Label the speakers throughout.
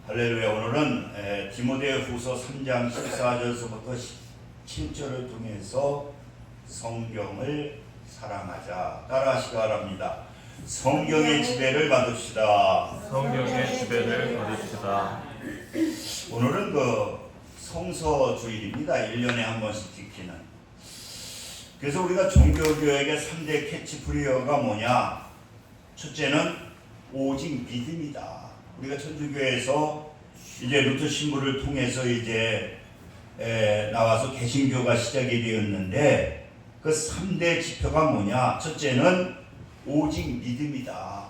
Speaker 1: 할렐루야. 오늘은 디모데후서 3장 14절서부터 17절을 통해서 성경을 사랑하자 따라하시기 바랍니다. 성경의 지배를 받읍시다.
Speaker 2: 성경의 지배를 받읍시다.
Speaker 1: 오늘은 성서 주일입니다. 1년에 한 번씩 지키는. 그래서 우리가 종교교육의 3대 캐치프레이어가 뭐냐? 첫째는 오직 믿음이다. 우리가 천주교에서 이제 루터 신부를 통해서 이제 나와서 개신교가 시작이 되었는데 그 3대 지표가 뭐냐? 첫째는 오직 믿음이다.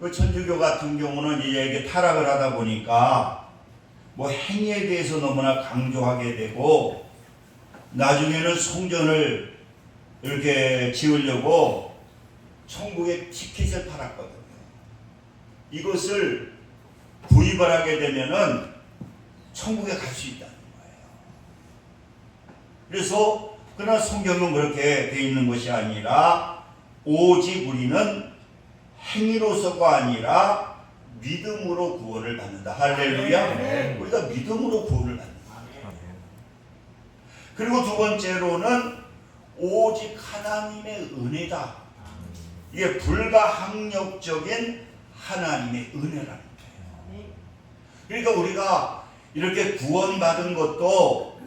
Speaker 1: 그 천주교 같은 경우는 이제 이게 타락을 하다 보니까 뭐 행위에 대해서 너무나 강조하게 되고 나중에는 성전을 이렇게 지으려고 천국에 티켓을 팔았거든요. 이것을 구입을 하게 되면은 천국에 갈 수 있다는 거예요. 그래서 그러나 성경은 그렇게 되어 있는 것이 아니라 오직 우리는 행위로서가 아니라 믿음으로 구원을 받는다. 할렐루야.
Speaker 2: 네.
Speaker 1: 우리가 믿음으로 구원을 받는다. 그리고 두 번째로는 오직 하나님의 은혜다. 이게 불가항력적인 하나님의 은혜라는 거예요. 그러니까 우리가 이렇게 구원받은 것도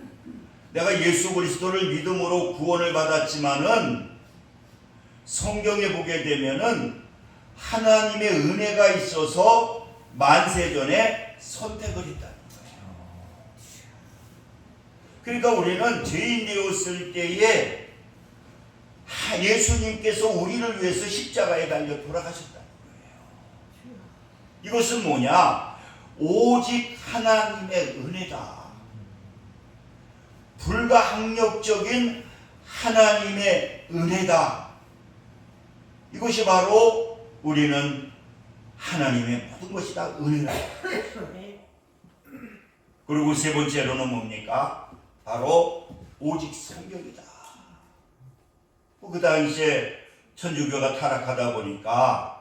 Speaker 1: 내가 예수 그리스도를 믿음으로 구원을 받았지만은 성경에 보게 되면은 하나님의 은혜가 있어서 만세전에 선택을 했다는 거예요. 그러니까 우리는 죄인 되었을 때에 예수님께서 우리를 위해서 십자가에 달려 돌아가셨다는 거예요. 이것은 뭐냐? 오직 하나님의 은혜다. 불가항력적인 하나님의 은혜다. 이것이 바로 우리는 하나님의 모든 것이 다 은혜다. 그리고 세 번째로는 뭡니까? 바로 오직 성경이다. 그 당시에 천주교가 타락하다 보니까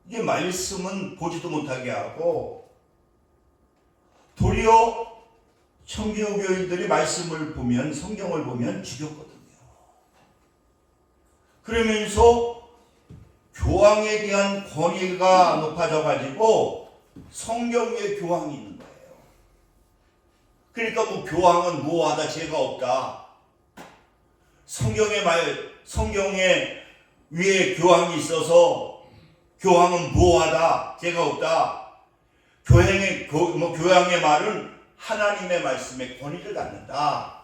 Speaker 1: 이게 말씀은 보지도 못하게 하고 도리어 청교교인들이 말씀을 보면 성경을 보면 죽였거든요. 그러면서 교황에 대한 권위가 높아져 가지고 성경 위에 교황이 있는 거예요. 그러니까 뭐 교황은 무오하다, 죄가 없다. 성경에 위에 교황이 있어서 교황은 무오하다, 죄가 없다. 교황의 말은 하나님의 말씀에 권위를 갖는다.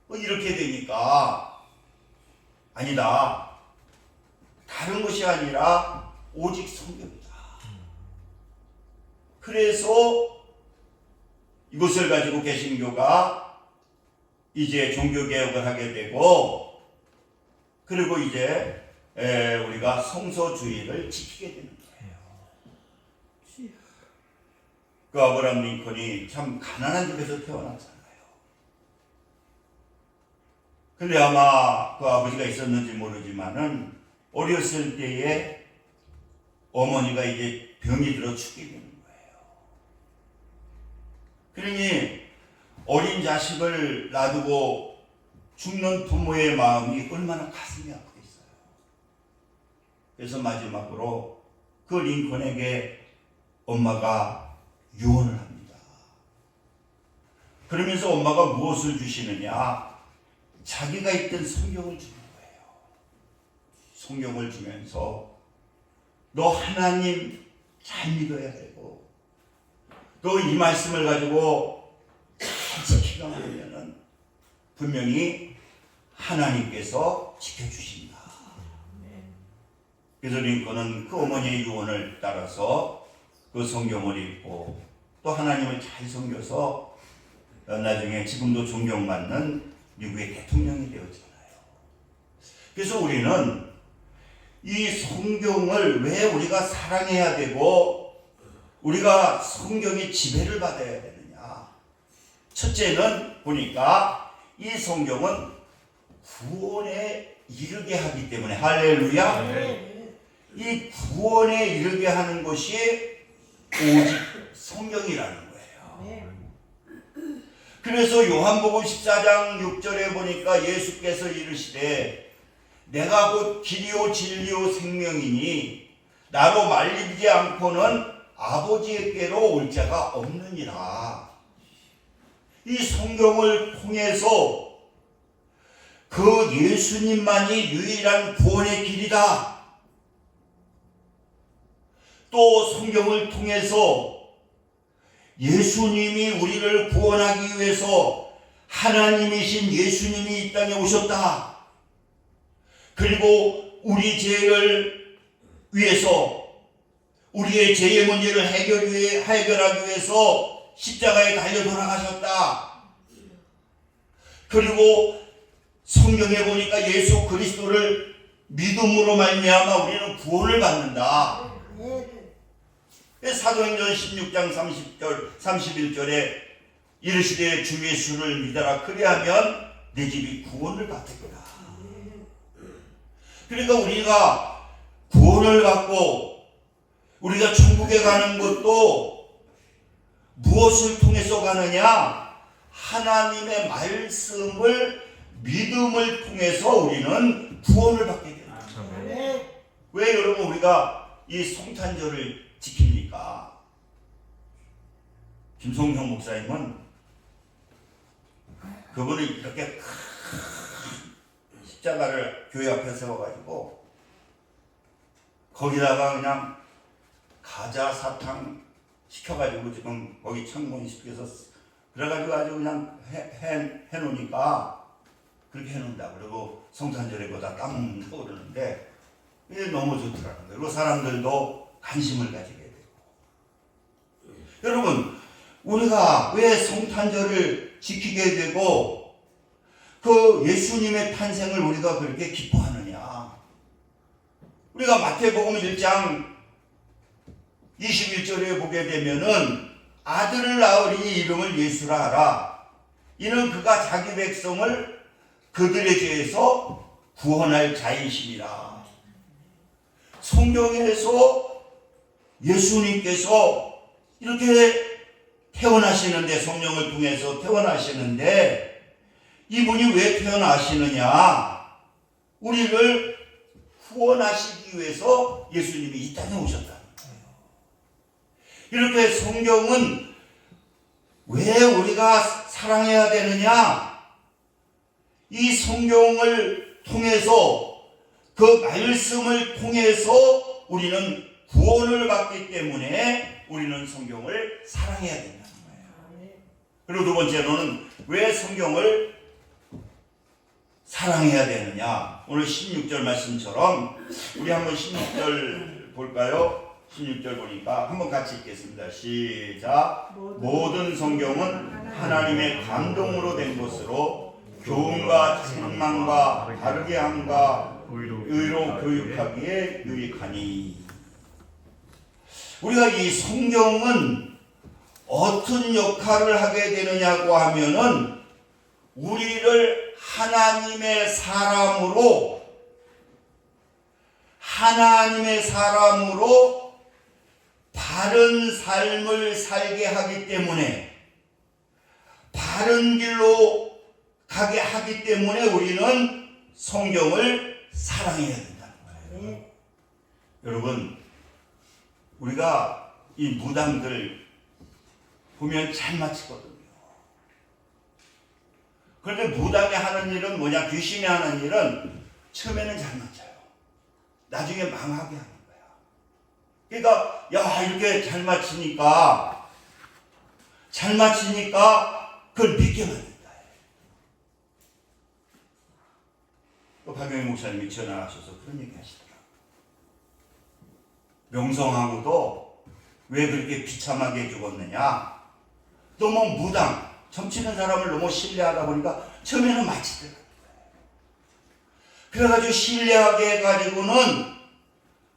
Speaker 1: 이렇게 되니까 아니다. 다른 것이 아니라 오직 성경이다. 그래서 이것을 가지고 개신교가 이제 종교개혁을 하게 되고 그리고 이제 우리가 성서주의를 지키게 되는 거예요. 그 아브라함 링컨이 참 가난한 집에서 태어났잖아요. 근데 아마 그 아버지가 있었는지 모르지만은 어렸을 때에 어머니가 이제 병이 들어 죽게 되는 거예요. 그러니 어린 자식을 놔두고 죽는 부모의 마음이 얼마나 가슴이 아프겠어요. 그래서 마지막으로 그 링컨에게 엄마가 유언을 합니다. 그러면서 엄마가 무엇을 주시느냐? 자기가 있던 성경을 주는 거예요. 성경을 주면서 너 하나님 잘 믿어야 되고 너 이 말씀을 가지고 잘 지키가 하면은 분명히 하나님께서 지켜주신다. 그래서 링컨은 그 어머니의 유언을 따라서 그 성경을 읽고 또 하나님을 잘 섬겨서 나중에 지금도 존경받는 미국의 대통령이 되었잖아요. 그래서 우리는 이 성경을 왜 우리가 사랑해야 되고 우리가 성경의 지배를 받아야 되느냐? 첫째는 보니까 이 성경은 구원에 이르게 하기 때문에 할렐루야.
Speaker 2: 네.
Speaker 1: 이 구원에 이르게 하는 것이 오직 성경이라는 거예요. 그래서 요한복음 14장 6절에 보니까 예수께서 이르시되 내가 곧 길이요 진리요 생명이니 나로 말리지 않고는 아버지께로 올 자가 없느니라. 이 성경을 통해서 그 예수님만이 유일한 구원의 길이다. 또 성경을 통해서 예수님이 우리를 구원하기 위해서 하나님이신 예수님이 이 땅에 오셨다. 그리고 우리 죄를 위해서 우리의 죄의 문제를 해결하기 위해서 십자가에 달려 돌아가셨다. 그리고 성경에 보니까 예수 그리스도를 믿음으로 말미암아 우리는 구원을 받는다. 사도행전 16장 31절에 이르시되 주 예수를 믿어라 그리하면 내 집이 구원을 받겠구나. 그러니까 우리가 구원을 받고 우리가 천국에 가는 것도 무엇을 통해서 가느냐? 하나님의 말씀을 믿음을 통해서 우리는 구원을 받게 된다. 왜 여러분 우리가 이 성탄절을 지킵니까? 김성형 목사님은 그분이 이렇게 큰 십자가를 교회 앞에 세워가지고 거기다가 그냥 가자 사탕 시켜가지고 지금 거기 창문 시켜서 그래가지고 아주 그냥 해놓으니까 그렇게 해놓는다. 그리고 성탄절에 거다 땀나고 그러는데 이게 너무 좋더라는 거예요. 그리고 사람들도 관심을 가지게 되고. 여러분 우리가 왜 성탄절을 지키게 되고 그 예수님의 탄생을 우리가 그렇게 기뻐하느냐? 우리가 마태복음 1장 21절에 보게 되면은 아들을 낳으리니 이름을 예수라 하라. 이는 그가 자기 백성을 그들의 죄에서 구원할 자이심이라. 성경에서 예수님께서 이렇게 태어나시는데 성령을 통해서 태어나시는데 이분이 왜 태어나시느냐? 우리를 구원하시기 위해서 예수님이 이 땅에 오셨다는 거예요. 이렇게 성경은 왜 우리가 사랑해야 되느냐? 이 성경을 통해서 그 말씀을 통해서 우리는 구원을 받기 때문에 우리는 성경을 사랑해야 된다는 거예요. 그리고 두 번째로는 왜 성경을 사랑해야 되느냐? 오늘 16절 말씀처럼 우리 한번 16절 볼까요? 16절 보니까 한번 같이 읽겠습니다. 시작. 모든 성경은 하나님의 감동으로 된 것으로 교훈과 책망과 바르게 함과 의로 교육하기에 유익하니. 우리가 이 성경은 어떤 역할을 하게 되느냐고 하면은 우리를 하나님의 사람으로 바른 삶을 살게 하기 때문에, 바른 길로 가게 하기 때문에 우리는 성경을 사랑해야 된다는 거예요. 여러분, 우리가 이 무당들 보면 잘 맞히거든요. 그런데 무당이 하는 일은 뭐냐? 귀신이 하는 일은 처음에는 잘 맞아요. 나중에 망하게 하는 거야. 그러니까 야 이렇게 잘 맞히니까 그걸 믿게 만든다. 또 박영희 목사님이 전화하셔서 그런 얘기 하시더라고요. 명성하고도 왜 그렇게 비참하게 죽었느냐? 너무 무당, 점치는 사람을 너무 신뢰하다 보니까 처음에는 맞히더라고요. 그래가지고 신뢰하게 해가지고는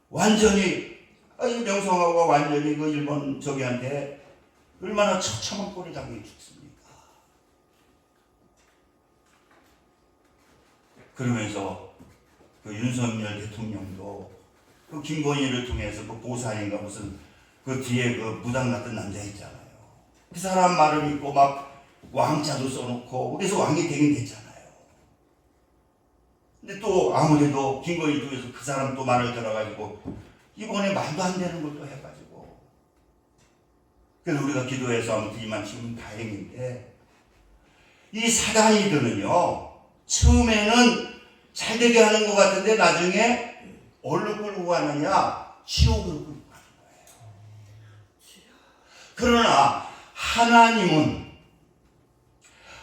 Speaker 1: 완전히 명성하고 완전히 그 일본 저기한테 얼마나 처참한 꼴을 당해 죽습니까? 그러면서 그 윤석열 대통령도 그 김건희를 통해서 그 보사인가 무슨 그 뒤에 그 무당 같은 남자 있잖아요. 그 사람 말을 믿고 막 왕자도 써놓고 그래서 왕이 되긴 됐잖아요. 근데 또 아무래도 김건희 쪽에서 그 사람 또 말을 들어가지고 이번에 말도 안 되는 걸 또 해가지고 그래서 우리가 기도해서 아무튼 이만치면 다행인데 이 사단이들은요 처음에는 잘 되게 하는 것 같은데 나중에 어디로 끌고 가느냐 지옥으로 끌고 가는 거예요. 그러나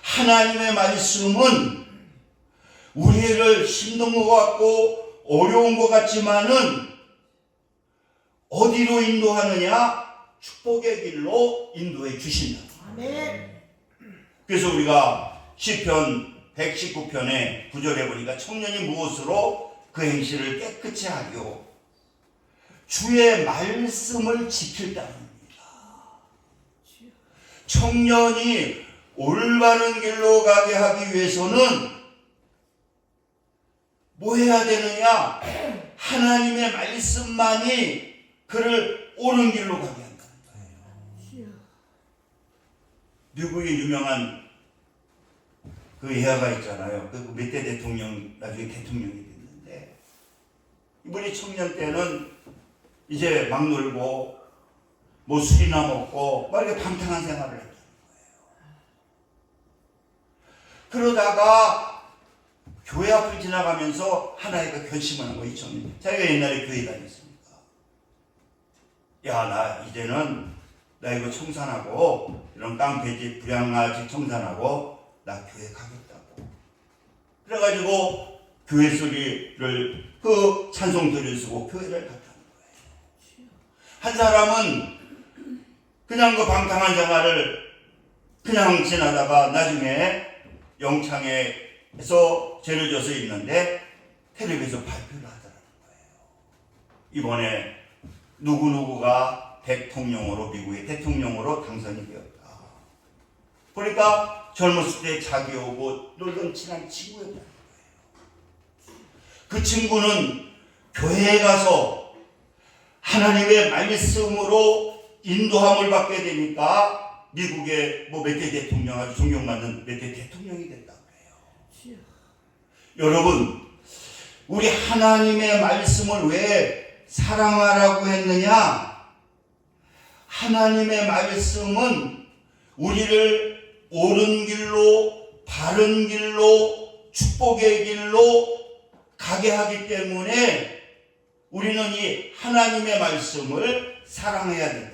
Speaker 1: 하나님의 말씀은 우리를 힘든 것 같고 어려운 것 같지만은 어디로 인도하느냐? 축복의 길로 인도해 주신다.
Speaker 3: 아멘.
Speaker 1: 그래서 우리가 시편 119편에 9절에 보니까 청년이 무엇으로 그 행실을 깨끗이 하려 주의 말씀을 지킬 따름입니다. 청년이 올바른 길로 가게 하기 위해서는 뭐 해야 되느냐? 하나님의 말씀만이 그를 옳은 길로 가게 한다는 거예요. 미국의 유명한 그 예화가 있잖아요. 그 몇 대 대통령 나중에 대통령이 됐는데 이분이 청년 때는 이제 막 놀고 뭐 술이나 먹고 막 이렇게 방탕한 생활을 했다는 거예요. 그러다가 교회 앞을 지나가면서 하나이가 결심하는 거예요. 이 청년. 자기가 옛날에 교회 다녔으니까. 야, 나 이제는 나 이거 청산하고 이런 깡패집 불량아집 청산하고 나 교회 가겠다고. 그래가지고 교회 소리를 그 찬송들을 쓰고 교회를 갔다는 거예요. 한 사람은 그냥 그 방탕한 생활을 그냥 지나다가 나중에 영창에서 죄를 져서 있는데 텔레비에서 발표를 하더라는 거예요. 이번에 누구누구가 대통령으로 미국의 대통령으로 당선이 되었다. 그러니까 젊었을 때 자기하고 놀던 친한 친구였다는 거예요. 그 친구는 교회에 가서 하나님의 말씀으로 인도함을 받게 되니까 미국의 뭐 몇 대 대통령 아주 존경받는 몇 대 대통령이 됐다고 그래요. 여러분, 우리 하나님의 말씀을 왜 사랑하라고 했느냐? 하나님의 말씀은 우리를 옳은 길로, 바른 길로, 축복의 길로 가게 하기 때문에 우리는 이 하나님의 말씀을 사랑해야 된다.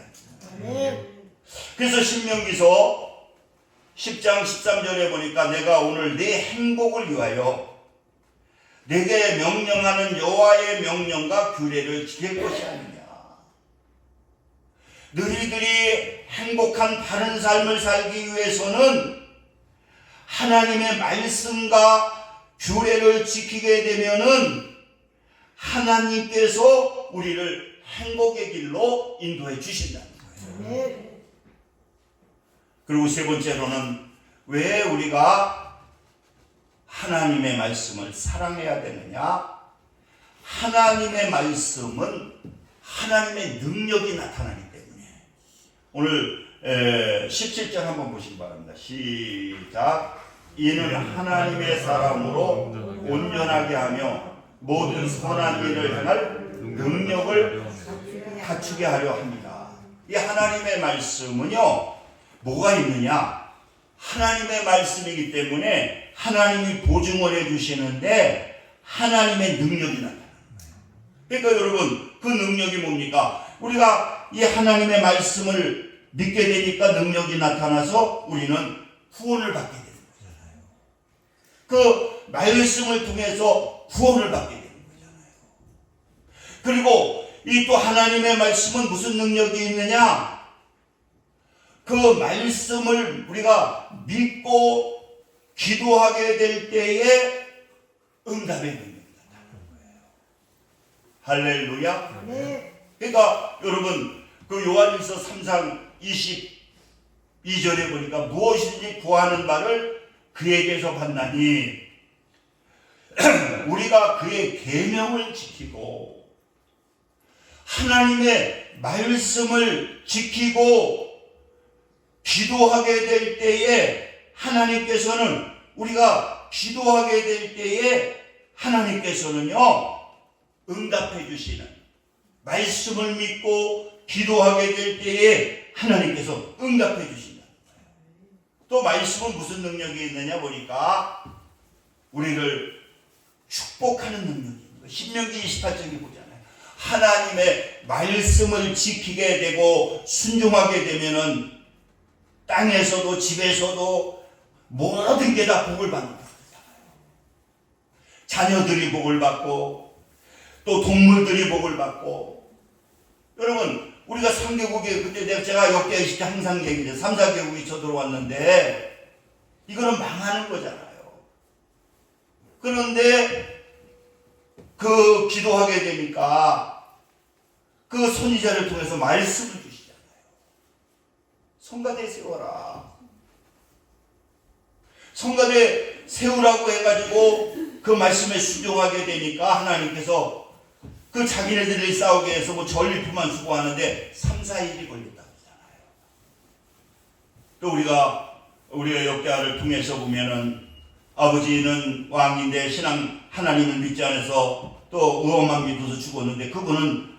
Speaker 1: 그래서 신명기서 10장 13절에 보니까 내가 오늘 내 행복을 위하여 내게 명령하는 여호와의 명령과 규례를 지킬 것이 아니냐. 너희들이 행복한 바른 삶을 살기 위해서는 하나님의 말씀과 규례를 지키게 되면은 하나님께서 우리를 행복의 길로 인도해 주신다는 거예요. 그리고 세 번째로는 왜 우리가 하나님의 말씀을 사랑해야 되느냐? 하나님의 말씀은 하나님의 능력이 나타나기 때문에. 오늘 17절 한번 보시기 바랍니다. 시작. 이는 하나님의 사람으로 온전하게 하며 모든 선한 일을 행할 능력을 갖추게 하려 합니다. 이 하나님의 말씀은요, 뭐가 있느냐? 하나님의 말씀이기 때문에 하나님이 보증을 해주시는데 하나님의 능력이 나타나는 거예요. 그러니까 여러분, 그 능력이 뭡니까? 우리가 이 하나님의 말씀을 믿게 되니까 능력이 나타나서 우리는 구원을 받게 되는 거잖아요. 그 말씀을 통해서 구원을 받게 되는 거잖아요. 그리고 이 또 하나님의 말씀은 무슨 능력이 있느냐? 그 말씀을 우리가 믿고 기도하게 될 때에 응답의 능력이 나타나는 거예요. 할렐루야. 그러니까 여러분, 그 요한일서 3장 22절에 보니까 무엇이든지 구하는 바를 그에게서 받나니 우리가 그의 계명을 지키고 하나님의 말씀을 지키고 기도하게 될 때에 하나님께서는 우리가 기도하게 될 때에 하나님께서는요 응답해 주시는 말씀을 믿고 기도하게 될 때에 하나님께서 응답해 주신다. 또 말씀은 무슨 능력이 있느냐 보니까 우리를 축복하는 능력이 있는 거예요. 신명기 28장에 보잖아요. 하나님의 말씀을 지키게 되고 순종하게 되면은 땅에서도 집에서도 모든 게 다 복을 받는다. 자녀들이 복을 받고 또 동물들이 복을 받고. 여러분 우리가 3개국에 그때 제가 역대 있을 때 항상 얘기해요. 3, 4개국이 쳐들어왔는데 이거는 망하는 거잖아요. 그런데 그 기도하게 되니까 그 선지자를 통해서 말씀을 주시잖아요. 성가대 세워라. 성가대 세우라고 해가지고 그 말씀에 순종하게 되니까 하나님께서 그 자기네들이 싸우게 해서 뭐 전리품만 주고 하는데 3, 4일이 걸렸다고 하잖아요. 또 우리의 역대하를 통해서 보면은 아버지는 왕인데 신앙 하나님을 믿지 않아서 또 의원만 믿어서 죽었는데 그분은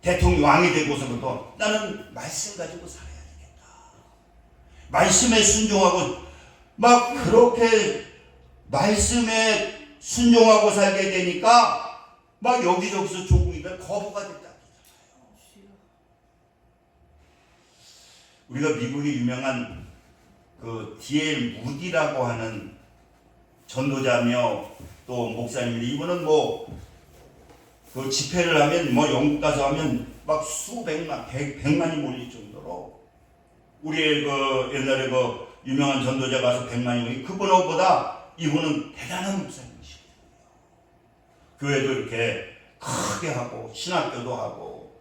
Speaker 1: 대통령 왕이 되고서부터 나는 말씀 가지고 살아야 되겠다. 말씀에 순종하고 막 그렇게 말씀에 순종하고 살게 되니까 막 여기저기서 조국이가 거부가 됐다. 우리가 미국의 유명한 그 D.L. 무디라고 하는 전도자며 또 목사님인데 이분은 뭐 그 집회를 하면 뭐 영국 가서 하면 막 수백만, 백만이 몰릴 정도로 우리의 그 옛날에 그 유명한 전도자 가서 100만이 모이 그분보다 이분은 대단한 목사님이시거든요. 교회도 이렇게 크게 하고 신학교도 하고.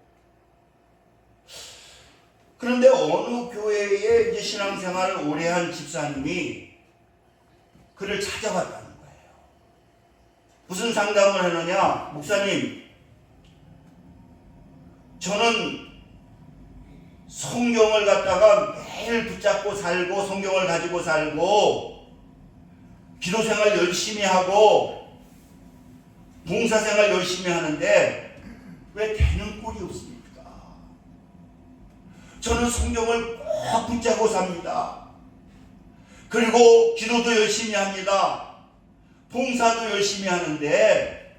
Speaker 1: 그런데 어느 교회에 이제 신앙생활을 오래 한 집사님이 그를 찾아왔다는 거예요. 무슨 상담을 하느냐? 목사님, 저는 성경을 갖다가 매일 붙잡고 살고 성경을 가지고 살고 기도생활 열심히 하고 봉사생활 열심히 하는데 왜 되는 꼴이 없습니까? 저는 성경을 꼭 붙잡고 삽니다. 그리고 기도도 열심히 합니다. 봉사도 열심히 하는데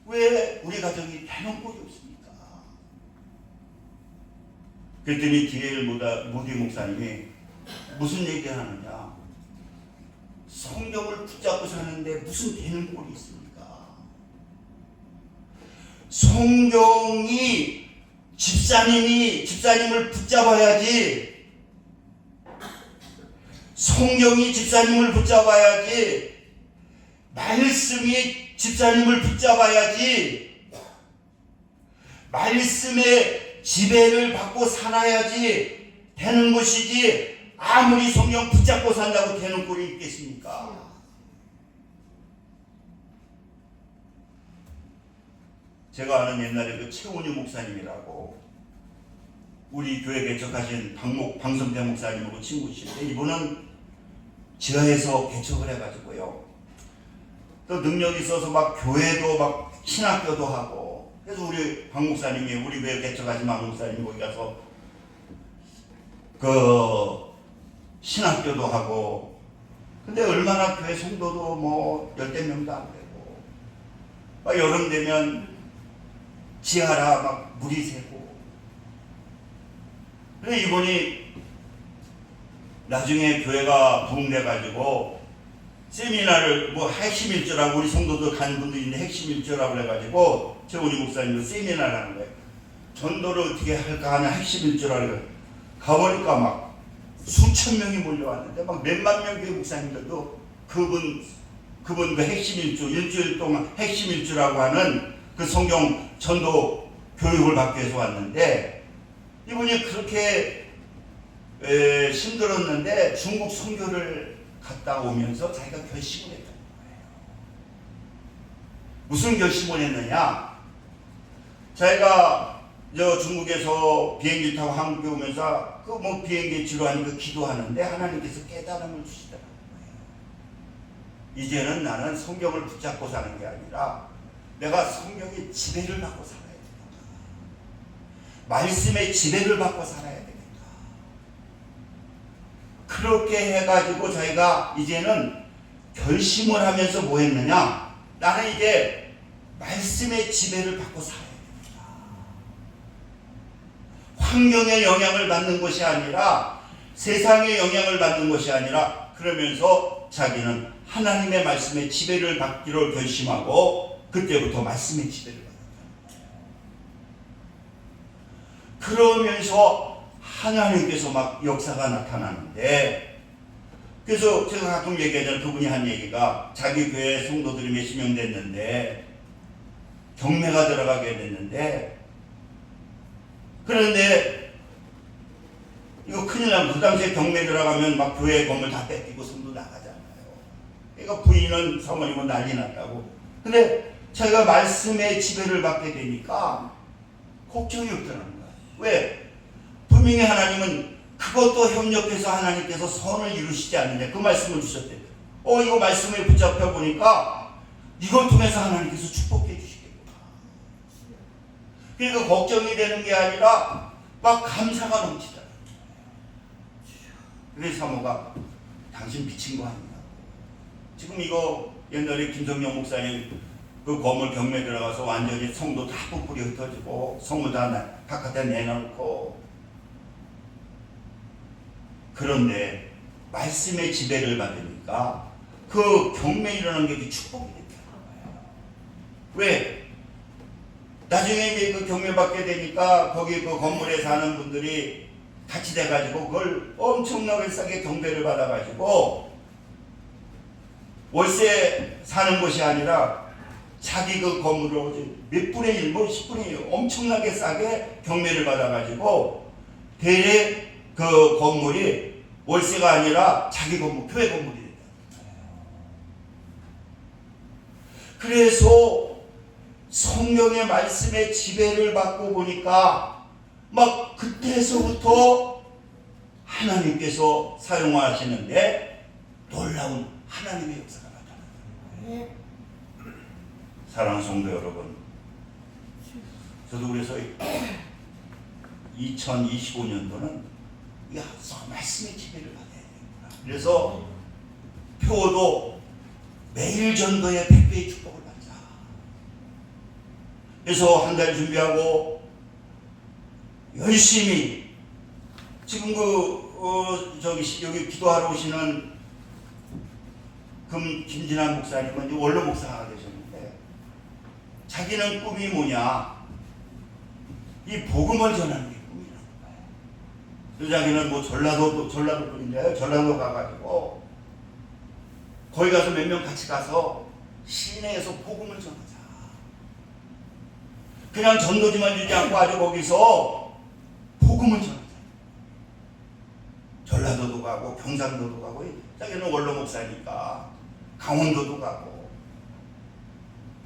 Speaker 1: 왜 우리 가정이 되는 꼴이 없습니까? 그랬더니 D.L. 무디 목사님이 무슨 얘기를 하느냐? 성경을 붙잡고 사는데 무슨 되는 꼴이 있습니까? 성경이 집사님을 붙잡아야지. 성경이 집사님을 붙잡아야지. 말씀이 집사님을 붙잡아야지. 말씀의 지배를 받고 살아야지 되는 것이지 아무리 성경 붙잡고 산다고 되는 꼴이 있겠습니까? 제가 아는 옛날에 그 최원유 목사님이라고 우리 교회 개척하신 방성대 목사님하고 친구이신데 이분은 지하에서 개척을 해가지고요. 또 능력이 있어서 막 교회도 막 신학교도 하고 그래서 우리 박 목사님이 우리 교회 개척하신 박 목사님이 거기 가서 그 신학교도 하고 근데 얼마나 교회 성도도 뭐 10대 명도 안 되고 막 여름 되면 지하라 막 물이 새고 근데 이분이 나중에 교회가 부흥돼가지고 세미나를 뭐 핵심 일조라고 우리 성도들 가는 분도 있는데 핵심 일조라고 해가지고 최원희 목사님도 세미나를 하는 거예요. 전도를 어떻게 할까 하는 핵심 일조라고 해요. 가보니까 막 수천 명이 몰려왔는데 막 몇만 명의 목사님들도 그분 그 핵심 일조 일주일 동안 핵심 일조라고 하는 그 성경 전도 교육을 받기 위해서 왔는데 이분이 그렇게 힘들었는데 중국 선교를 갔다 오면서 자기가 결심을 했다는 거예요. 무슨 결심을 했느냐? 자기가 저 중국에서 비행기 타고 한국에 오면서 그 뭐 비행기 지루하니까 기도하는데 하나님께서 깨달음을 주시더라고요. 이제는 나는 성경을 붙잡고 사는 게 아니라 내가 성경의 지배를 받고 살아야 되겠다. 말씀의 지배를 받고 살아야 되겠다. 그렇게 해가지고 자기가 이제는 결심을 하면서 뭐 했느냐? 나는 이제 말씀의 지배를 받고 살아야 되겠다. 환경의 영향을 받는 것이 아니라 세상의 영향을 받는 것이 아니라 그러면서 자기는 하나님의 말씀의 지배를 받기로 결심하고 그때부터 말씀의 지배를 받았다. 그러면서 하나님께서 막 역사가 나타나는데 그래서 제가 가끔 얘기하잖아요. 그분이 한 얘기가 자기 교회 성도들이 몇십 명 됐는데 경매가 들어가게 됐는데 그런데 이거 큰일 나면 그 당시에 경매 들어가면 막 교회 건물 다 뺏기고 성도 나가잖아요. 그러니까 부인은 사모님은 난리 났다고. 근데 자기가 말씀의 지배를 받게 되니까 걱정이 없더라는 거야. 왜? 분명히 하나님은 그것도 협력해서 하나님께서 선을 이루시지 않느냐 그 말씀을 주셨대요. 이거 말씀에 붙잡혀 보니까 이걸 통해서 하나님께서 축복해 주시겠구나. 그러니까 걱정이 되는 게 아니라 막 감사가 넘치더라. 그래서 사모가 당신 미친 거 아니냐. 지금 이거 옛날에 김성령 목사님 그 건물 경매 들어가서 완전히 성도 다 뿌리 흩어지고 성물 다 바깥에 내놓고 그런데 말씀의 지배를 받으니까 그 경매 일어나는 게 축복이 되는 거예요. 왜? 나중에 이제 그 경매 받게 되니까 거기 그 건물에 사는 분들이 같이 돼가지고 그걸 엄청나게 싸게 경매를 받아가지고 월세 사는 것이 아니라 자기 그 건물을 몇 분의 1, 뭐 10분의 1 엄청나게 싸게 경매를 받아가지고 대래 그 건물이 월세가 아니라 자기 건물, 교회 건물이 됐다. 그래서 성경의 말씀에 지배를 받고 보니까 막 그때서부터 하나님께서 사용하시는데 놀라운 하나님의 역사가 나타나요. 사랑하는 성도 여러분, 저도 그래서 2025년도는 말씀의 지배를 받아야 되는구나. 그래서 표도 매일 전도에 100배의 축복을 받자. 그래서 한 달 준비하고 열심히 지금 여기 기도하러 오시는 김진환 목사님은 이제 원로 목사가 되셨는데 자기는 꿈이 뭐냐? 이 복음을 전하는 게 꿈이라는 거예요. 자기는 뭐 전라도 분인데요. 전라도 가가지고 거기 가서 몇 명 같이 가서 시내에서 복음을 전하자. 그냥 전도지만 주지 않고 아주 거기서 복음을 전하자. 전라도도 가고 경상도도 가고 자기는 원로 목사니까 강원도도 가고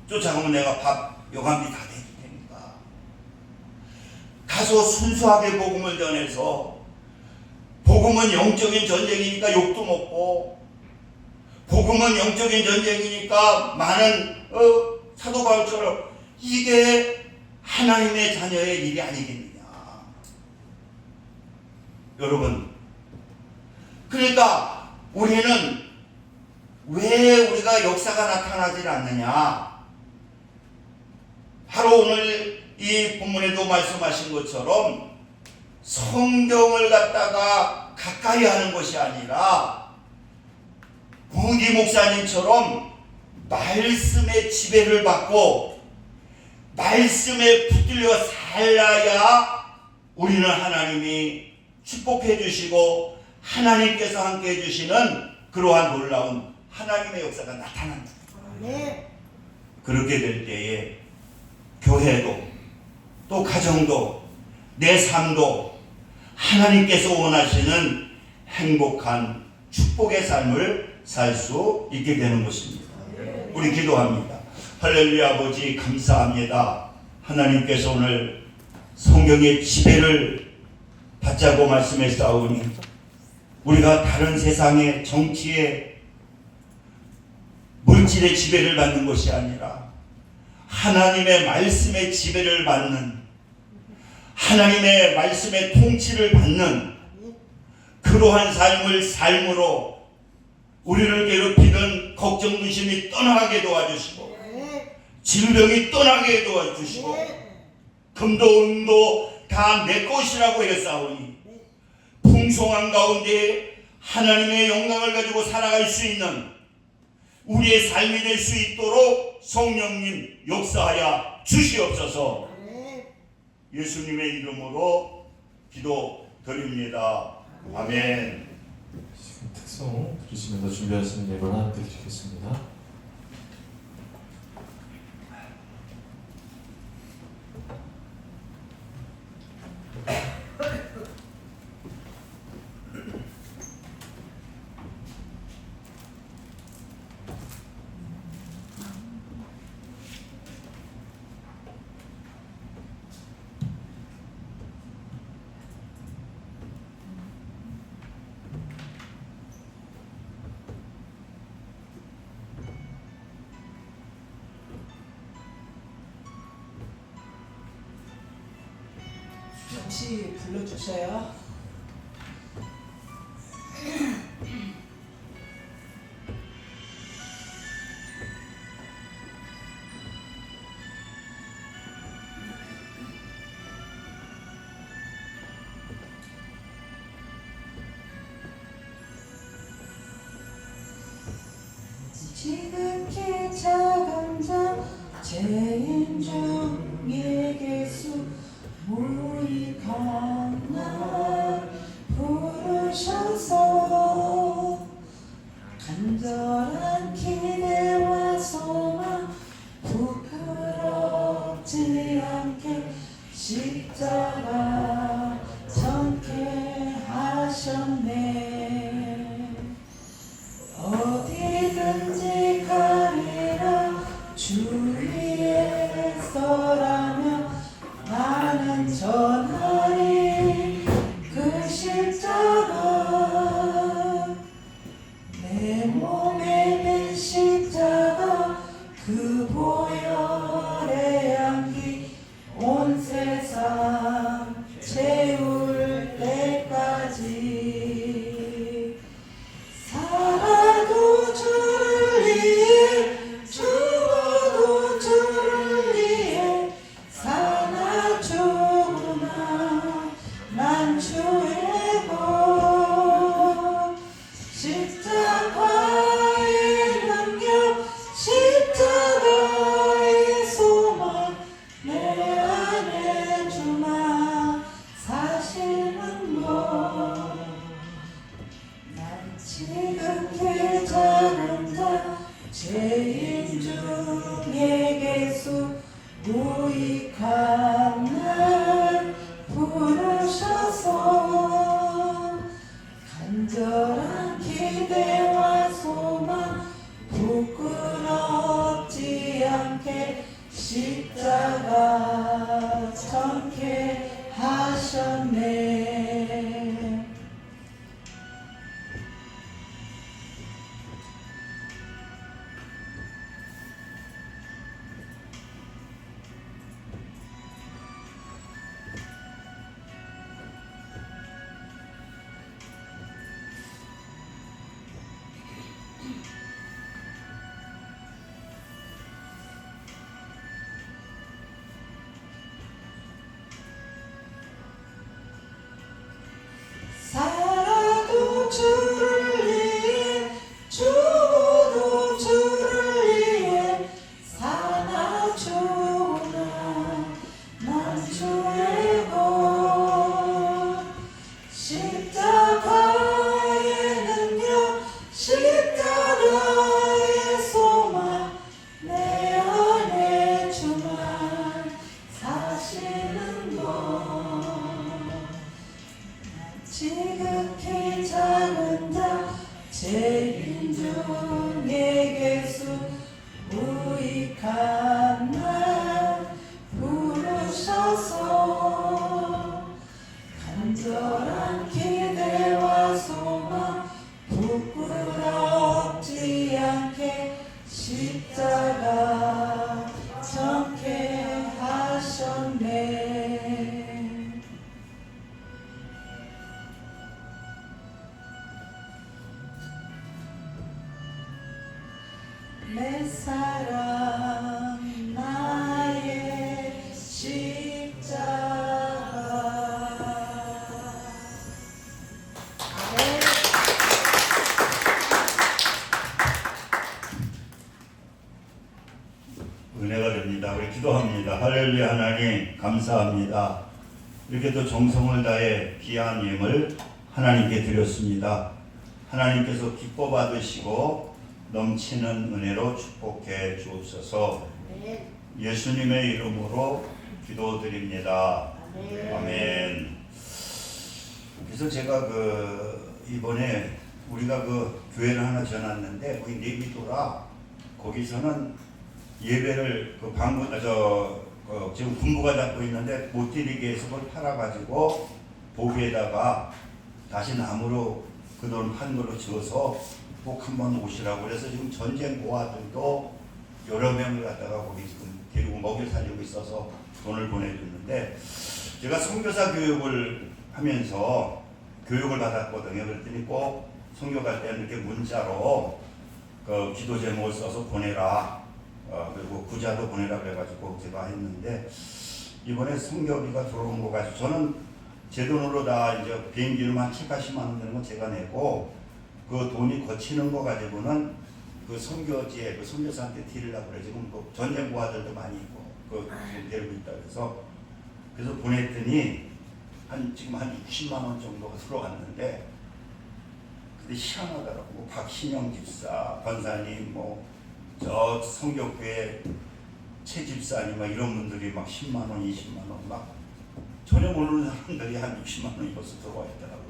Speaker 1: 쫓아가면 내가 밥 요감비 다 대줄 테니까 가서 순수하게 복음을 전해서 복음은 영적인 전쟁이니까 욕도 먹고 복음은 영적인 전쟁이니까 많은 사도 바울처럼 이게 하나님의 자녀의 일이 아니겠느냐. 여러분, 그러니까 우리는 왜 우리가 역사가 나타나질 않느냐? 바로 오늘 이 본문에도 말씀하신 것처럼 성경을 갖다가 가까이 하는 것이 아니라 문기 목사님처럼 말씀의 지배를 받고 말씀에 붙들려 살아야 우리는 하나님이 축복해 주시고 하나님께서 함께 해주시는 그러한 놀라운 하나님의 역사가 나타난다. 네. 그렇게 될 때에 교회도 또 가정도 내 삶도 하나님께서 원하시는 행복한 축복의 삶을 살 수 있게 되는 것입니다. 우리 기도합니다. 할렐루야. 아버지 감사합니다. 하나님께서 오늘 성경의 지배를 받자고 말씀했사오니 우리가 다른 세상의 정치의 물질의 지배를 받는 것이 아니라 하나님의 말씀의 지배를 받는, 하나님의 말씀의 통치를 받는 그러한 삶으로 우리를 괴롭히던 걱정 근심이 떠나게 도와주시고 질병이 떠나게 도와주시고 금도 은도 다 내 것이라고 했사오니 풍성한 가운데 하나님의 영광을 가지고 살아갈 수 있는 우리의 삶이 될 수 있도록 성령님 역사하여 주시옵소서. 예수님의 이름으로 기도드립니다. 아멘.
Speaker 2: 특송 드리시면서 준비하시는 예물 하나 드리겠습니다.
Speaker 3: 같이 불러주세요. 지극히 작은 자 죄인 중에 예수 무익한 날 부르셔서 간절한 기대와 소망 부끄럽지 않게 십자가 전케 하셨네. 어디든지 가리라 주 위에 서라며 나는 전하리 그 십자가 내 몸에 맨 십자가 그 보혈의 향기 온 세상 채울 때까지 살아도 주를 위해 죽어도 주를 위해 사나 죽으나 난 주의 것 십자가의 능력 십자가의 소망 내 안에 주만 사시는 것 난 지극히 작은 자 죄인 중에 예수 무익한 날 부르셔서 간절한 기대와 소망 부끄럽지 않게 십자가 전케 하셨네. 살아도 주를 위해 죽어도 주를 위해 사나 죽으나 난 주의 것 십자가의 능력 십자가의 소망 내 안에 주만 사시는 것 지극히 작은 자 죄인 중에 예수 무익한 날 부르셔서 내 사랑 나의 십자가. 아멘.
Speaker 1: 은혜가 됩니다. 우리 기도합니다. 할렐루야. 하나님 감사합니다. 이렇게 또 정성을 다해 귀한 예물 하나님께 드렸습니다. 하나님께서 기뻐 받으시고 넘치는 은혜로 축복해 주옵소서. 예수님의 이름으로 기도드립니다. 아멘. 그래서 제가 이번에 우리가 교회를 하나 지어놨는데 거기 내비도라 거기서는 예배를 지금 군부가 잡고 있는데 못 드리게 해서 그걸 팔아가지고 보기에다가 다시 나무로 그 돈 한 걸로 지어서 꼭 한번 오시라고 그래서 지금 전쟁 고아들도 여러 명을 갖다가 거기 지금 데리고 먹여 살리고 있어서 돈을 보내줬는데 제가 선교사 교육을 하면서 교육을 받았거든요. 그랬더니 꼭 선교 갈 때는 이렇게 문자로 기도 제목을 써서 보내라. 그리고 구자도 보내라 그래가지고 제가 했는데 이번에 선교비가 들어온 거 가지고 저는 제 돈으로 다 이제 비행기로만 7, 80만 원 되는 건 제가 내고 그 돈이 거치는 거 가지고는 그 선교지에 선교사한테 드리려고 그래. 지금 전쟁 고아들도 많이 있고 데리고 있다 그래서 보냈더니 지금 한 60만 원 정도가 들어갔는데 근데 희한하더라고. 박신영 집사, 권사님, 저 성교교회 최 집사님 이런 분들이 막 10만 원, 20만 원 막 전혀 모르는 사람들이 한 60만 원이 벌써 들어와 있더라고.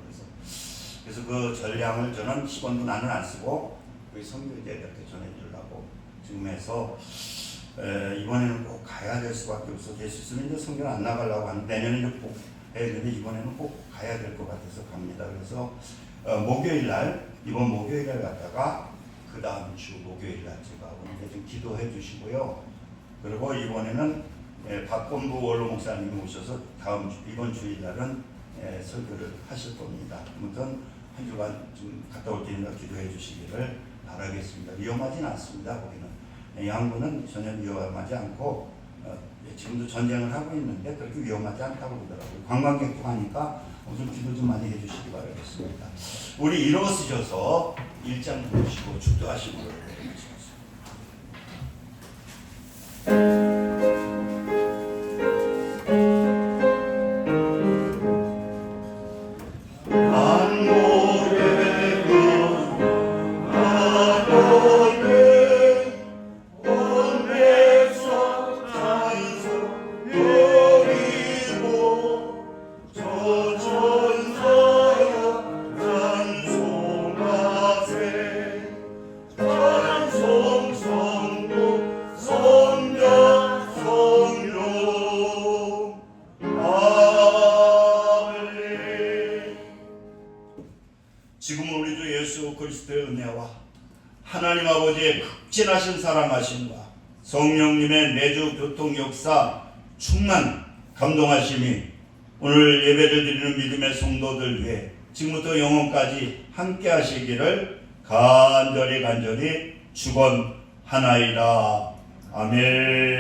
Speaker 1: 그래서 그 전량을 저는 10원도 나는 안 쓰고 우리 성교제들한테 전해주려고 지금 해서 이번에는 꼭 가야 될 수밖에 없어. 될 수 있으면 이제 성교를 안 나가려고 하는데 내년에 꼭 해야 되는데 이번에는 꼭 가야 될 것 같아서 갑니다. 그래서 이번 목요일 날 갔다가 그 다음 주 목요일 날 제가 오늘 좀 기도해 주시고요. 그리고 이번에는 박건부 원로 목사님이 오셔서 이번 주일 날은 설교를 하실 겁니다. 아무튼 한 주간 좀 갔다 올 때니까 기도해 주시기를 바라겠습니다. 위험하진 않습니다. 거기는 양구는 전혀 위험하지 않고 지금도 전쟁을 하고 있는데 그렇게 위험하지 않다고 그러더라고요. 관광객도 하니까 좀 기도 좀 많이 해주시기 바라겠습니다. 우리 일어서셔서 1장 보시고 축도하시고 그러겠습니다. 지금은 우리 주 예수 그리스도의 은혜와 하나님 아버지의 극진하신 사랑하심과 성령님의 내주 교통 역사 충만 감동하심이 오늘 예배를 드리는 믿음의 성도들 위해 지금부터 영원까지 함께 하시기를 간절히 축원하나이다. 아멘.